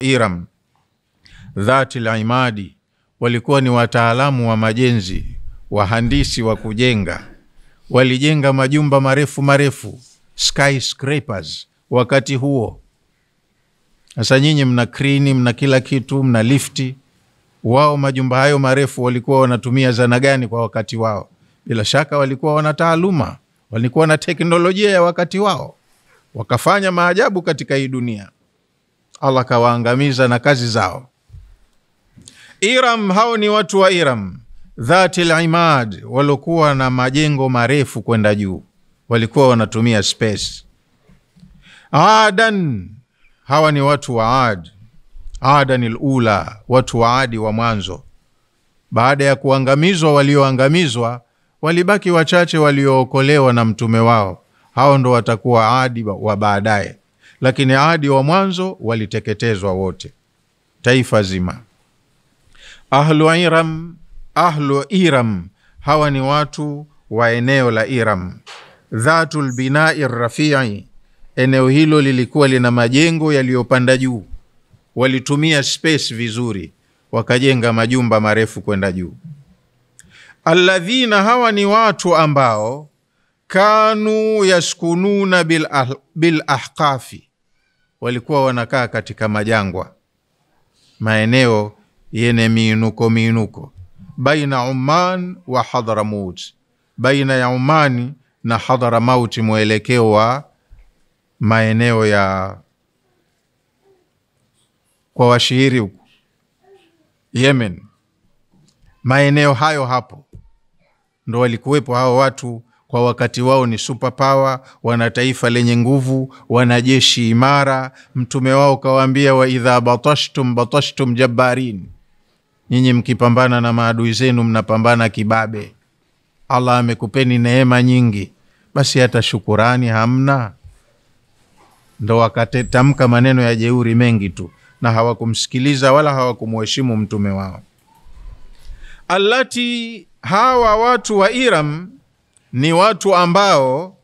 Iram dhati al-imadi, walikuwa ni wataalamu wa majenzi, wahandisi wa kujenga. Walijenga majumba marefu marefu, skyscrapers wakati huo. Sasa nyinyi mna kreni, mna kila kitu, mna lifti. Wao majumba hayo marefu walikuwa wanatumia zana gani kwa wakati wao? Bila shaka walikuwa wana taaluma, walikuwa na teknolojia ya wakati wao, wakafanya maajabu katika hii dunia. Allah kawaangamiza na kazi zao. Iram, hao ni watu wa Iram dhati al-imad, walikuwa na majengo marefu kwenda juu, walikuwa wanatumia space. Adan, hawa ni watu wa Ad. Adan al-ula, watu wa Adi wa mwanzo. Baada ya kuangamizwa walioangamizwa, walibaki wachache waliookolewa na mtume wao. Hao ndo watakuwa Adi wa baadaye. Lakini Adi wa mwanzo waliteketezwa wote, taifa zima. Ahlu Iram, hawa ni watu wa eneo la Iram. Dhatul binai rafi'i, eneo hilo lilikuwa lina majengo yaliyopanda juu. Walitumia space vizuri, wakajenga majumba marefu kwenda juu. Alladhina, hawa ni watu ambao kanu yaskununa bil ahqafi, walikuwa wanakaa katika majangwa, maeneo yenye miinuko, baina Oman wa Hadhramaut, baina ya Omani na Hadhramaut, mwelekeo wa maeneo ya kwa washihiri huko Yemen. Maeneo hayo hapo ndo walikuwepo hao watu. Kwa wakati wao ni superpower, wana taifa lenye nguvu, wana jeshi imara. Mtume wao kawaambia, wa idha batashtum jabbarin, nyinyi mkipambana na maadui zenu mnapambana kibabe. Allah amekupeni neema nyingi, basi hata shukurani hamna. Ndo wakatamka maneno ya jeuri mengi tu, na hawakumsikiliza wala hawakumheshimu mtume wao. Allati, hawa watu wa Iram ni watu ambao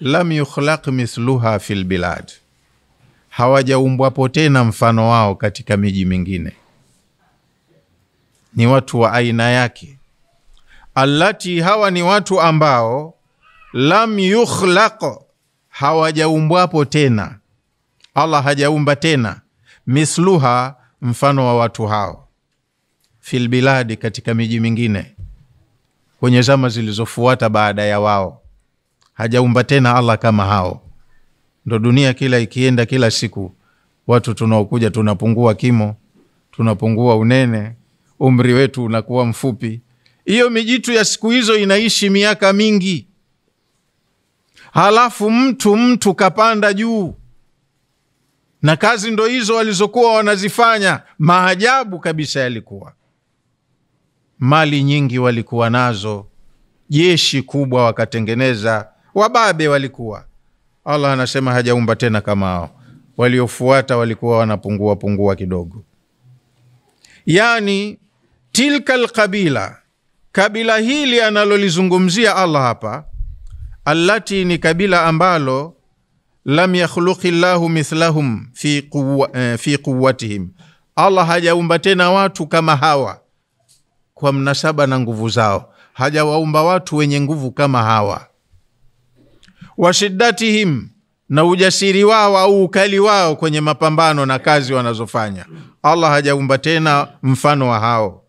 lam yukhlaq mithluha fil bilad, hawajaumbwapo tena mfano wao katika miji mingine. Ni watu wa aina yake. Allati, hawa ni watu ambao lam yukhlaq, hawajaumbwapo tena, Allah hajaumba tena, mithluha, mfano wa watu hao, fil biladi, katika miji mingine, kwenye zama zilizofuata baada ya wao. Hajaumba tena Allah kama hao. Ndo dunia kila ikienda, kila siku watu tunaokuja tunapungua kimo, tunapungua unene, umri wetu unakuwa mfupi. Hiyo mijitu ya siku hizo inaishi miaka mingi, halafu mtu kapanda juu, na kazi ndo hizo walizokuwa wanazifanya. Maajabu kabisa yalikuwa. Mali nyingi walikuwa nazo, jeshi kubwa wakatengeneza, wababe walikuwa. Allah anasema hajaumba tena kama hao. Waliofuata walikuwa wanapungua kidogo. Yani tilka alqabila, kabila hili analolizungumzia Allah hapa, allati, ni kabila ambalo lam yakhluqi Allahu mithlahum fi quwwatihim, Allah hajaumba tena watu kama hawa kwa mnasaba na nguvu zao. Hajawaumba watu wenye nguvu kama hawa. Washiddatihim, na ujasiri wao au ukali wao kwenye mapambano na kazi wanazofanya, Allah hajaumba tena mfano wa hao.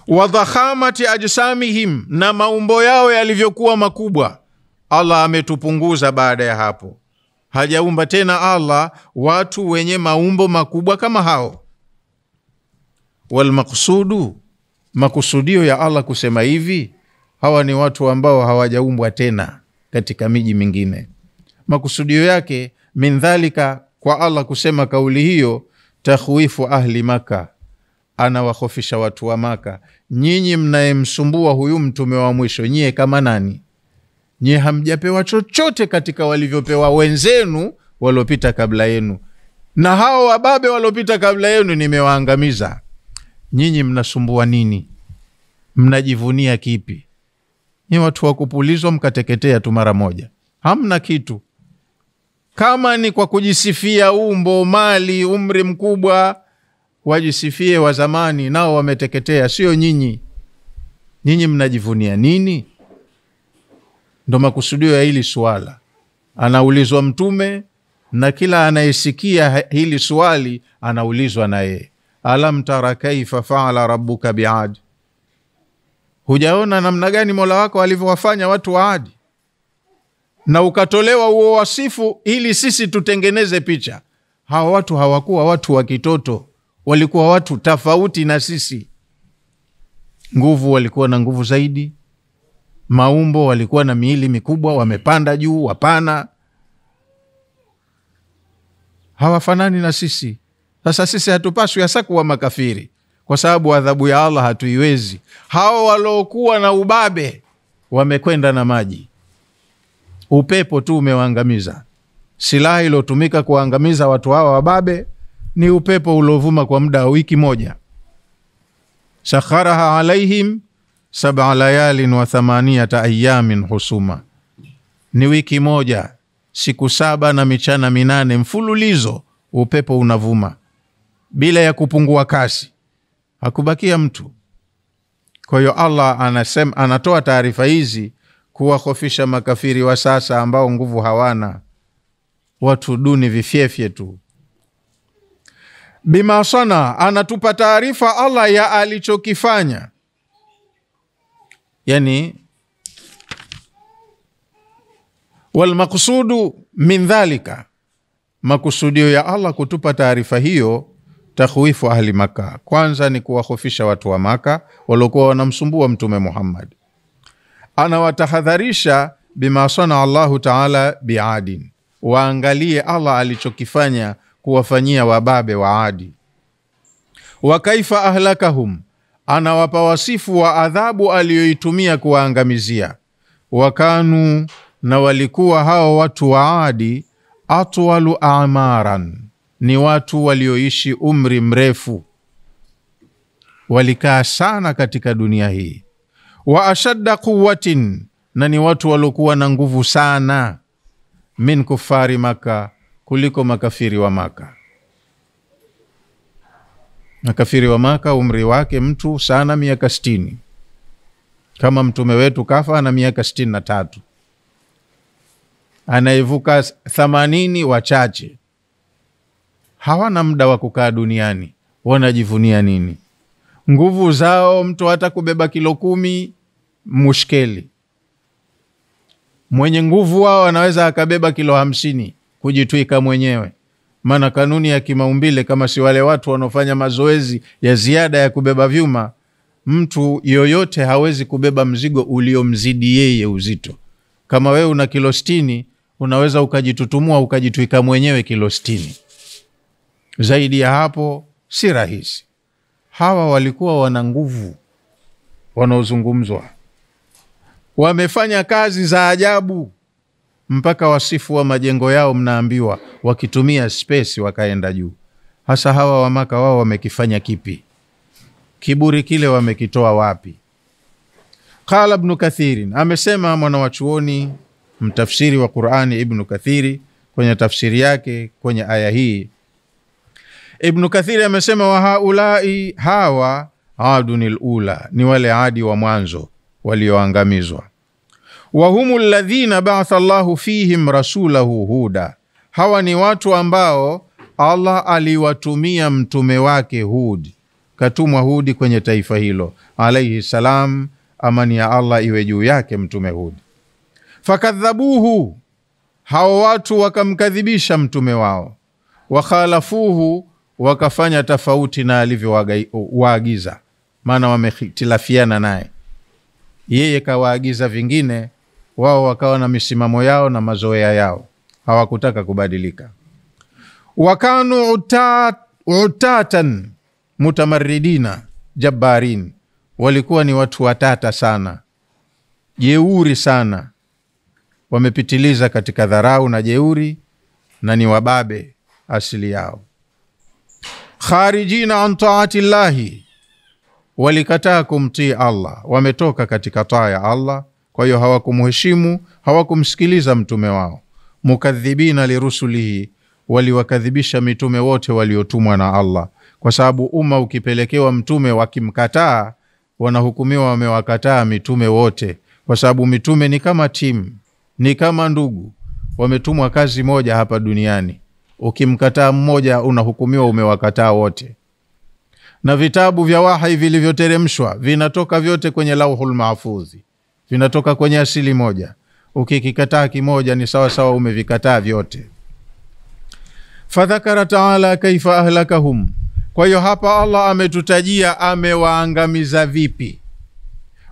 Wadhakhamati ajsamihim, na maumbo yao yalivyokuwa makubwa, Allah ametupunguza baada ya hapo. Hajaumba tena Allah watu wenye maumbo makubwa kama hao. Wal maqsudu, makusudio ya Allah kusema hivi, hawa ni watu ambao hawajaumbwa tena katika miji mingine. Makusudio yake, min dhalika, kwa Allah kusema kauli hiyo, takhwifu ahli Maka, anawakhofisha watu wa Maka. Nyinyi mnayemsumbua huyu mtume wa mwisho, nyie kama nani? Nyie hamjapewa chochote katika walivyopewa wenzenu waliopita kabla yenu, na hao wababe waliopita kabla yenu nimewaangamiza. Nyinyi mnasumbua nini? Mnajivunia kipi? Ni watu wa kupulizwa mkateketea tu mara moja, hamna kitu. Kama ni kwa kujisifia umbo, mali, umri mkubwa, wajisifie wa zamani, nao wameteketea, sio nyinyi. Nyinyi mnajivunia nini? Ndo makusudio ya hili swala. Anaulizwa Mtume, na kila anayesikia hili swali anaulizwa na yeye. Alam tara kaifa faala rabbuka biad, hujaona namna gani Mola wako alivyowafanya watu wa Adi? Na ukatolewa huo wasifu ili sisi tutengeneze picha. Hawa watu hawakuwa watu wa kitoto, walikuwa watu tofauti na sisi. Nguvu, walikuwa na nguvu zaidi. Maumbo, walikuwa na miili mikubwa, wamepanda juu, wapana. Hawafanani na sisi. Sasa sisi hatupaswi hasa kuwa makafiri, kwa sababu adhabu ya Allah hatuiwezi. Hao waliokuwa na ubabe wamekwenda na maji. Upepo tu umewaangamiza. Silaha iliyotumika kuangamiza watu hawa wababe ni upepo uliovuma kwa muda wa wiki moja. Sakharaha alaihim 7 layalin wa 8 ayamin husuma. Ni wiki moja, siku 7 na michana 8 mfululizo upepo unavuma bila ya kupungua kasi. Hakubakia mtu. Kwa hiyo Allah anatoa taarifa hizi kuwahofisha makafiri wa sasa ambao nguvu hawana, watu duni, vifyefye tu. Bima sana, anatupa taarifa Allah ya alichokifanya. Yani wal maqsudu min dhalika, makusudio ya Allah kutupa taarifa hiyo, takhwifu ahli Makkah. Kwanza ni kuwahofisha watu wa Makkah waliokuwa wanamsumbua Mtume Muhammad. Anawatahadharisha bima sana Allahu Ta'ala biadin, waangalie Allah alichokifanya kuwafanyia wababe wa Adi. Wa kaifa ahlakahum, anawapa wasifu wa adhabu aliyoitumia kuwaangamizia. Wakanu, na walikuwa hao watu wa Adi, atwalu amaran, ni watu walioishi umri mrefu, walikaa sana katika dunia hii. Wa ashadda quwwatin, na ni watu waliokuwa na nguvu sana, min kufari Maka, kuliko makafiri wa Maka. Makafiri wa Maka umri wake mtu sana miaka 60. Kama mtume wetu kafa na miaka 63. Anayevuka 80 wachache. Hawana muda wa kukaa duniani, wanajivunia nini? Nguvu zao, mtu hata kubeba kilo 10 mushkeli. Mwenye nguvu wao anaweza akabeba kilo 50 kujitwika mwenyewe. Maana kanuni ya kimaumbile, kama si wale watu wanaofanya mazoezi ya ziada ya kubeba vyuma, mtu yoyote hawezi kubeba mzigo uliomzidi yeye uzito. Kama wewe una kilo 60, unaweza ukajitutumua ukajitwika mwenyewe kilo 60. Zaidi ya hapo si rahisi. Hawa walikuwa wana nguvu wanaozungumzwa. Wamefanya kazi za ajabu, mpaka wasifu wa majengo yao mnaambiwa wakitumia space wakaenda juu. Hasa hawa wa Maka, wao wamekifanya kipi? Kiburi kile wamekitoa wapi? Qala Ibn Kathir, amesema mwanawachuoni mtafsiri wa Qur'ani Ibn Kathiri kwenye tafsiri yake kwenye aya hii. Ibn Kathir amesema wa haulai, hawa adunil ula, ni wale Adi wa mwanzo walioangamizwa. Wa humul ladhina ba'atha Allahu fihim rasulahu huda, hawa ni watu ambao Allah aliwatumia mtume wake Hud. Katumwa Hudi kwenye taifa hilo, alayhi salam, amani ya Allah iwe juu yake mtume Hud. Fakadhabuhu, hao watu wakamkadhibisha mtume wao. Wakhalafuhu, wakafanya tofauti na alivyowaagiza, maana wamehitilafiana naye. Yeye kawaagiza vingine, wao wakawa na misimamo yao na mazoea yao, hawakutaka kubadilika. Wakanu utatan mutamarridina jabbarin, walikuwa ni watu watata sana, jeuri sana, wamepitiliza katika dharau na jeuri, na ni wababe asili yao. Kharijina an taati Allahi, walikataa kumtii Allah, wametoka katika taa ya Allah. Kwa hiyo hawakumheshimu, hawakumsikiliza mtume wao. mukadhibina lirusulihi, waliwakadhibisha mitume wote waliotumwa na Allah. Kwa sababu umma ukipelekewa mtume wakimkataa, wanahukumiwa wamewakataa mitume wote, kwa sababu mitume ni kama timu, ni kama ndugu, wametumwa kazi moja hapa duniani. Ukimkataa mmoja unahukumiwa umewakataa wote. Na vitabu vya wahi vilivyoteremshwa vinatoka vyote kwenye Lauhul Mahfudhi, vinatoka kwenye asili moja. Ukikikataa kimoja ni sawa sawa umevikataa vyote. Fadhakara ta'ala kaifa ahlakahum. Kwa hiyo hapa Allah ametutajia amewaangamiza vipi.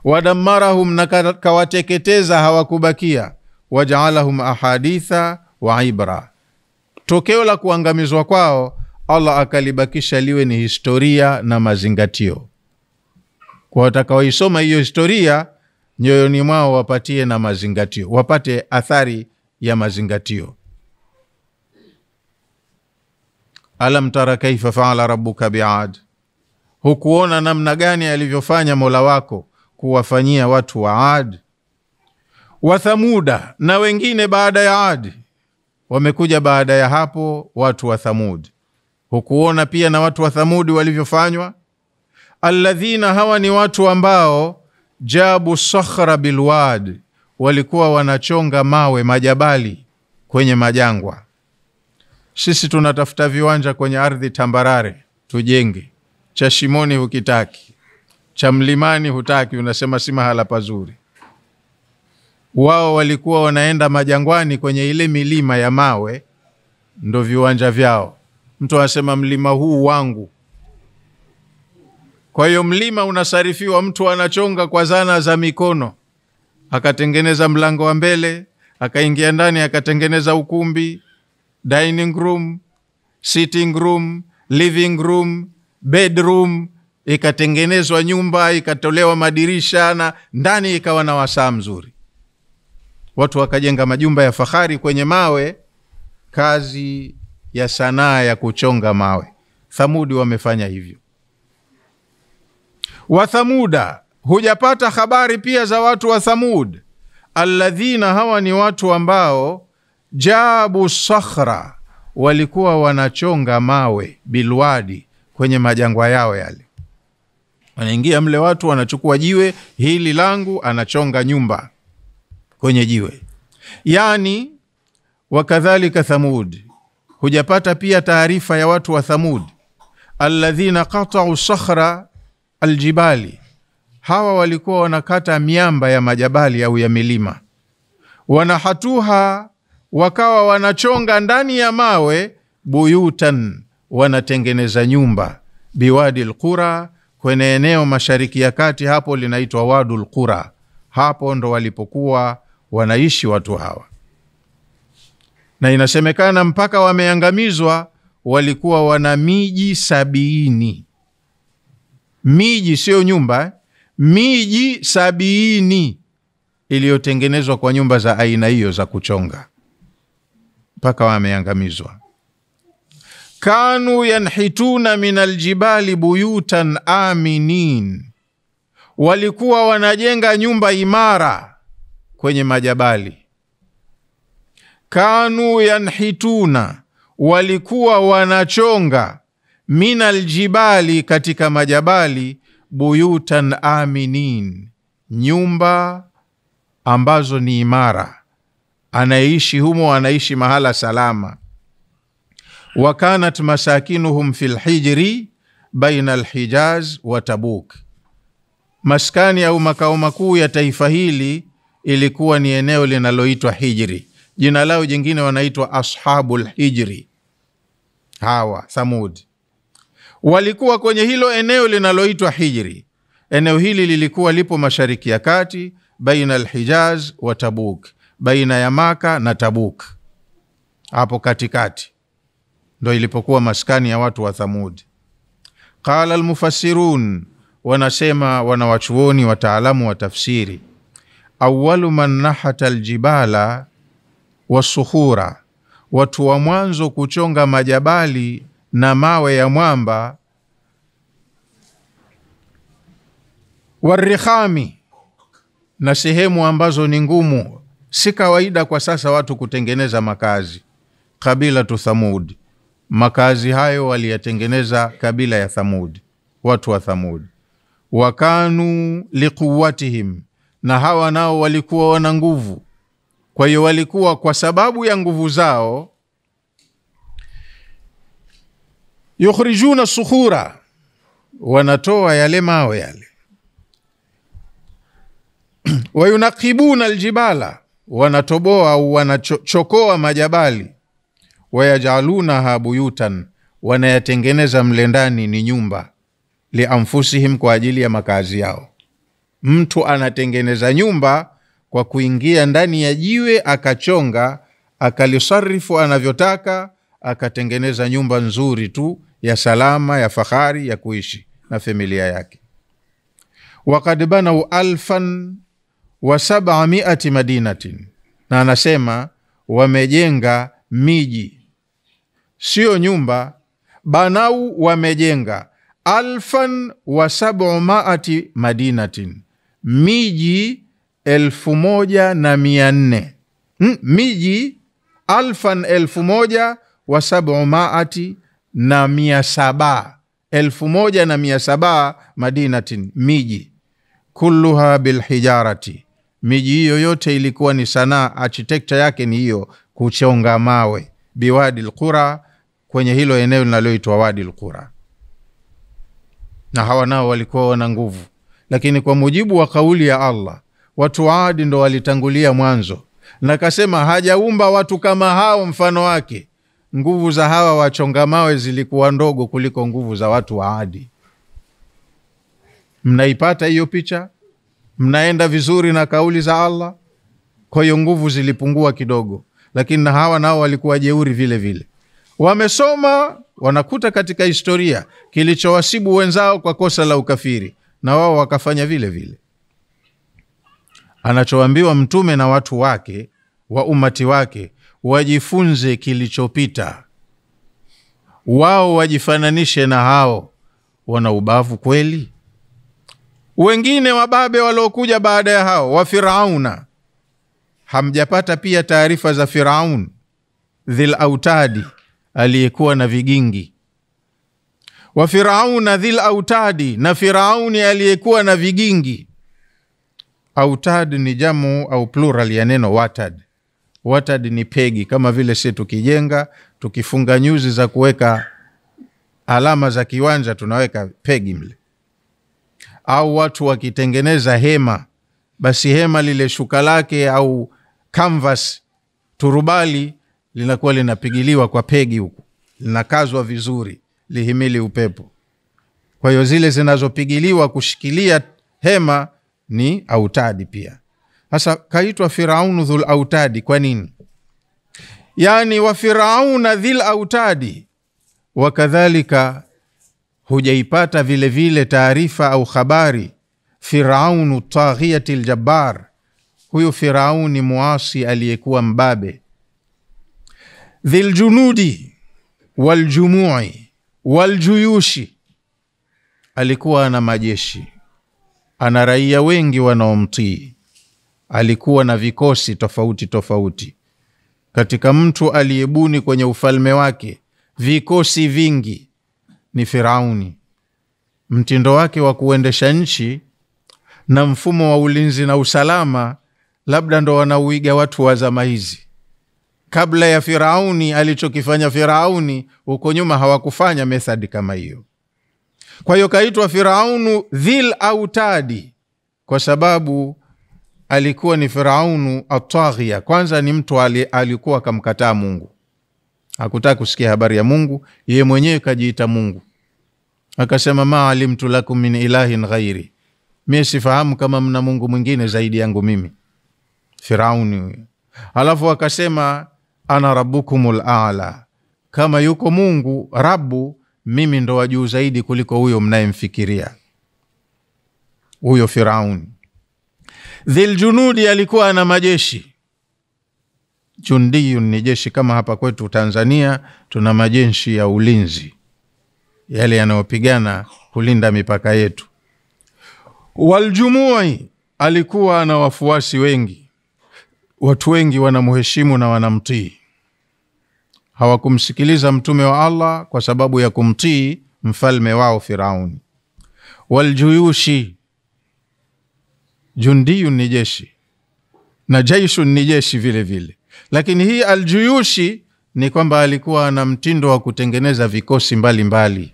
Wadammarahum, na kawateketeza hawakubakia. Waja'alahum ahaditha wa ibra. Tokeo la kuangamizwa kwao Allah akalibakisha liwe ni historia na mazingatio. Kwa watakaoisoma hiyo historia, nyoyoni mwao wapatie na mazingatio, wapate athari ya mazingatio. Alam tara kaifa faala rabbuka bi'ad. Hukuona namna gani alivyofanya Mola wako kuwafanyia watu wa Ad? Wa Thamuda, na wengine baada ya Ad wamekuja baada ya hapo watu wa Thamud. Hukuona pia na watu wa Thamudi walivyofanywa? Alladhina, hawa ni watu ambao jabu sakhra bilwad, walikuwa wanachonga mawe majabali kwenye majangwa. Sisi tunatafuta viwanja kwenye ardhi tambarare tujenge. Cha shimoni hukitaki, cha mlimani hutaki, unasema si mahala pazuri. Wao walikuwa wanaenda majangwani kwenye ile milima ya mawe, ndo viwanja vyao. Mtu anasema mlima huu wangu. Kwa hiyo mlima unasarifiwa, mtu anachonga kwa zana za mikono. Akatengeneza mlango wa mbele, akaingia ndani akatengeneza ukumbi, dining room, sitting room, living room, bedroom, ikatengenezwa nyumba, ikatolewa madirisha, na ndani ikawa na wasaa mzuri. Watu wakajenga majumba ya fahari kwenye mawe, kazi ya sanaa ya kuchonga mawe. Thamudi wamefanya hivyo. Wa Thamuda, hujapata habari pia za watu wa Thamud? Alladhina, hawa ni watu ambao jabu sakhra, walikuwa wanachonga mawe bilwadi, kwenye majangwa yao yale. Wanaingia mle watu wanachukua jiwe, hili langu, anachonga nyumba kwenye jiwe. Yani wakadhalika Thamud, hujapata pia taarifa ya watu wa Thamud? Alladhina qata'u sakhra aljibali, hawa walikuwa wanakata miamba ya majabali au ya milima. Wanahatuha, wakawa wanachonga ndani ya mawe. Buyutan, wanatengeneza nyumba. Biwadi alqura, kwenye eneo mashariki ya kati, hapo linaitwa Wadul Qura. Hapo ndo walipokuwa wanaishi watu hawa. Na inasemekana mpaka wameangamizwa walikuwa wana miji 70. Miji sio nyumba, miji 70 iliyotengenezwa kwa nyumba za aina hiyo za kuchonga, mpaka wameangamizwa. Kanu yanhituna min aljibali buyutan aminin, walikuwa wanajenga nyumba imara kwenye majabali. Kanu yanhituna, walikuwa wanachonga, min aljibali, katika majabali, buyutan aminin, nyumba ambazo ni imara, anaishi humo, anaishi mahala salama. Wakanat masakinuhum fil hijri baina alhijaz wa Tabuk, maskani au makao makuu ya taifa hili ilikuwa ni eneo linaloitwa Hijri. Jina lao jingine wanaitwa ashabul hijri. Hawa Thamud walikuwa kwenye hilo eneo linaloitwa Hijri. Eneo hili lilikuwa lipo mashariki ya kati, baina alhijaz wa Tabuk, baina ya Maka na Tabuk. Hapo katikati ndo ilipokuwa maskani ya watu wa Thamud. Qala almufassirun, wanasema wanawachuoni wataalamu wa tafsiri, awwalu man nahata aljibala wasukhura, watu wa mwanzo kuchonga majabali na mawe ya mwamba, warikhami, na sehemu ambazo ni ngumu, Si kawaida kwa sasa watu kutengeneza makazi. Kabila tu Thamud, makazi hayo waliyatengeneza kabila ya Thamud, watu wa Thamud. Wakanu liquwatihim, na hawa nao walikuwa wana nguvu. Kwa hiyo walikuwa kwa sababu ya nguvu zao, yukhrijuna sukhura, wanatoa yale mawe yale, wayunaqibuna aljibala, wanatoboa au wanachokoa majabali, wayajalunaha buyutan, wanayatengeneza mlendani ni nyumba, lianfusihim, kwa ajili ya makazi yao. Mtu anatengeneza nyumba kwa kuingia ndani ya jiwe, akachonga, akalisarifu anavyotaka, akatengeneza nyumba nzuri tu ya salama, ya fahari, ya kuishi na familia yake. Waqad banau 1700 madinatin, na anasema wamejenga miji, sio nyumba. Banau, wamejenga 1700 madinatin, miji 1400. Miji 1700 na 700, 1700 madinatin, miji. Kulluha bilhijarati, miji hiyo yote ilikuwa ni sanaa, architecture yake ni hiyo, kuchonga mawe. Biwadi alqura, kwenye hilo eneo linaloitwa Wadi alqura. Na hawa nao walikuwa wana nguvu, lakini kwa mujibu wa kauli ya Allah, watu wa Adi ndo walitangulia mwanzo, na kasema hajaumba watu kama hao mfano wake. Nguvu za hawa wachonga mawe zilikuwa ndogo kuliko nguvu za watu wa Adi. Mnaipata hiyo picha? Mnaenda vizuri na kauli za Allah? Kwa hiyo nguvu zilipungua kidogo, lakini na hawa nao walikuwa jeuri vile vile. Wamesoma, wanakuta katika historia kilichowasibu wenzao kwa kosa la ukafiri, na wao wakafanya vile vile. Anachoambiwa mtume na watu wake wa umati wake, wajifunze kilichopita, wao wajifananishe na hao. Wana ubavu kweli? Wengine wababe waliokuja baada ya hao, wa Firauna. Hamjapata pia taarifa za Firaun dhil autadi, aliyekuwa na vigingi. Wa Firauna dhil autadi, na Firauni aliyekuwa na vigingi. Autad ni jamu au plural ya neno watad. Watad ni pegi, kama vile sisi tukijenga, tukifunga nyuzi za kuweka alama za kiwanja, tunaweka pegi mle. Au watu wakitengeneza hema, basi hema lile shuka lake au canvas, turubali, linakuwa linapigiliwa kwa pegi huku, linakazwa vizuri lihimili upepo. Kwa hiyo zile zinazopigiliwa kushikilia hema ni autadi pia. Sasa kaitwa Firaunu dhul autadi kwa nini? Yani wa Firauna dhil autadi. Wakadhalika hujaipata vile vile taarifa au habari Firaunu taghiyati aljabbar. Huyu Firauni muasi aliyekuwa mbabe. Dhil junudi waljumui waljuyushi, alikuwa na majeshi, ana raia wengi wanaomtii, alikuwa na vikosi tofauti tofauti. Katika mtu aliyebuni kwenye ufalme wake vikosi vingi ni Firauni. Mtindo wake wa kuendesha nchi na mfumo wa ulinzi na usalama labda ndo wanauiga watu wa zama hizi. Kabla ya Firauni, alichokifanya Firauni huko nyuma hawakufanya method kama hiyo. Kwa hiyo kaitwa Firaunu dhil autadi kwa sababu alikuwa ni Firaunu ataghia. Kwanza ni mtu alikuwa kamkataa Mungu, hakutaka kusikia habari ya Mungu, yeye mwenyewe kajiita Mungu. Akasema ma alimtu lakum min ilahin ghairi, mimi sifahamu kama mna Mungu mwingine zaidi yangu mimi. Firauni. Alafu akasema ana rabbukumul a'la, kama yuko Mungu Rabbu, mimi ndo wa juu zaidi kuliko huyo mnayemfikiria. Huyo Firauni. Dhil junudi, alikuwa na majeshi. Jundiyun ni jeshi, kama hapa kwetu Tanzania tuna majeshi ya ulinzi, yale yanayopigana kulinda mipaka yetu. Waljumui, alikuwa na wafuasi wengi. watu wengi wanamheshimu na wanamtii. Hawakumsikiliza mtume wa Allah kwa sababu ya kumtii mfalme wao Firauni. Waljuyushi, jundiyun ni jeshi na jaishun ni jeshi vile vile, lakini hii aljuyushi ni kwamba alikuwa na mtindo wa kutengeneza vikosi mbalimbali mbali.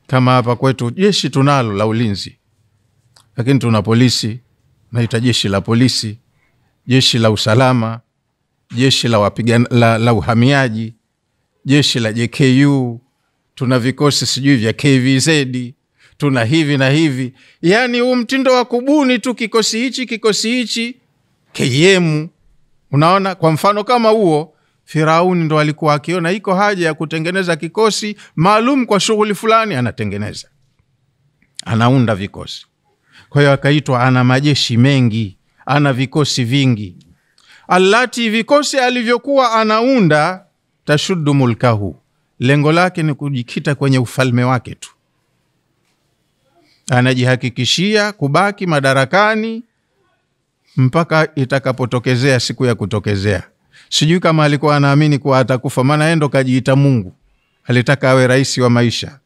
Kama hapa kwetu jeshi tunalo la ulinzi, lakini tuna polisi, naita jeshi la polisi, jeshi la usalama, jeshi la la uhamiaji, jeshi la JKU, tuna vikosi sijui vya KVZ, tuna hivi na hivi. Yani huu mtindo wa kubuni tu kikosi hichi KM. Unaona, kwa mfano kama huo, Firauni ndo alikuwa akiona iko haja ya kutengeneza kikosi maalum kwa shughuli fulani, anatengeneza, anaunda vikosi. Kwa hiyo akaitwa ana majeshi mengi, ana vikosi vingi. Allati, vikosi alivyokuwa anaunda, tashuddu mulkahu, lengo lake ni kujikita kwenye ufalme wake tu, anajihakikishia kubaki madarakani mpaka itakapotokezea siku ya kutokezea. Sijui kama alikuwa anaamini kuwa atakufa, maana yeye ndo kajiita Mungu, alitaka awe rais wa maisha.